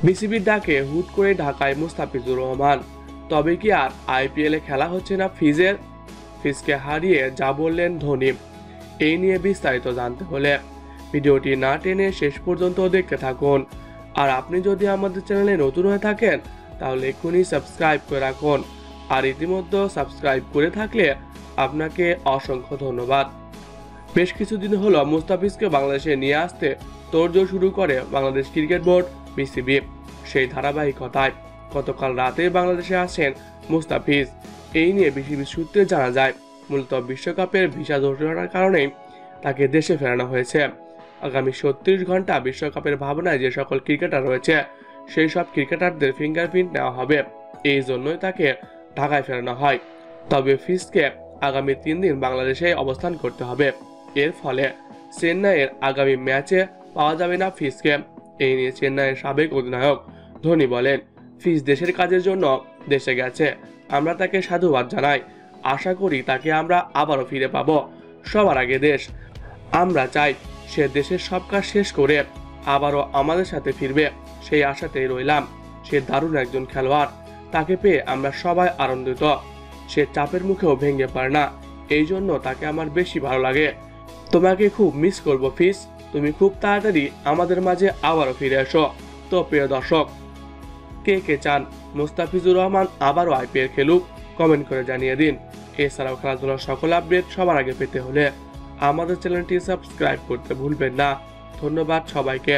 বিসিবির ডাকে হুট করে ঢাকায় মুস্তাফিজুর রহমান। তবে কি আর আইপিএলে খেলা হচ্ছে না ফিজের? ফিজকে হারিয়ে যা বললেন ধোনি, এই নিয়ে বিস্তারিত জানতে হলে ভিডিওটি না টেনে শেষ পর্যন্ত দেখতে থাকুন। আর আপনি যদি আমাদের চ্যানেলে নতুন হয়ে থাকেন তাহলে এক্ষুনি সাবস্ক্রাইব করে রাখুন। আর ইতিমধ্যে সাবস্ক্রাইব করে থাকলে আপনাকে অসংখ্য ধন্যবাদ। বেশ কিছুদিন হলো মুস্তাফিজকে বাংলাদেশে নিয়ে আসতে তোড়জোড় শুরু করে বাংলাদেশ ক্রিকেট বোর্ড বিসিবি। সেই ধারাবাহিকতায় গতকাল রাতে বাংলাদেশে আসেন মুস্তাফিজ। এই নিয়ে বিসিবি সূত্রে জানা যায়, মূলত বিশ্বকাপের ভিসা জটিলতার কারণেই তাকে দেশে ফেরানো হয়েছে। আগামী 36 ঘন্টা বিশ্বকাপের ভাবনায় যে সকল ক্রিকেটার রয়েছে সেই সব ক্রিকেটারদের ফিঙ্গারপ্রিন্ট নেওয়া হবে, এই জন্যই তাকে ঢাকায় ফেরানো হয়। তবে ফিজকে আগামী 3 দিন বাংলাদেশে অবস্থান করতে হবে। এর ফলে চেন্নাইয়ের আগামী ম্যাচে পাওয়া যাবে না ফিজকে। এই নিয়ে চেন্নাইয়ের সাবেক অধিনায়ক ধোনি বলেন, ফিজ দেশের কাজের জন্য দেশে গেছে, আমরা তাকে সাধুবাদ জানাই। আশা করি তাকে আমরা আবারও ফিরে পাবো। সবার আগে দেশ, আমরা চাই সে দেশের সব কাজ শেষ করে আবারও আমাদের সাথে ফিরবে, সেই আশাতেই রইলাম। সে দারুণ একজন খেলোয়াড়, তাকে পেয়ে আমরা সবাই আনন্দিত। সে চাপের মুখেও ভেঙে পারে না, এই জন্য তাকে আমার বেশি ভালো লাগে। তোমাকে খুব মিস করবো ফিজ, তুমি খুব তাড়াতাড়ি আমাদের মাঝে আবারও ফিরে এসো। তো প্রিয় দর্শক, কে কে চান মুস্তাফিজুর রহমান আবারও আইপিএল খেলুক, কমেন্ট করে জানিয়ে দিন। এছাড়াও খেলাধুলার সকল আপডেট সবার আগে পেতে হলে আমাদের চ্যানেলটি সাবস্ক্রাইব করতে ভুলবেন না। ধন্যবাদ সবাইকে।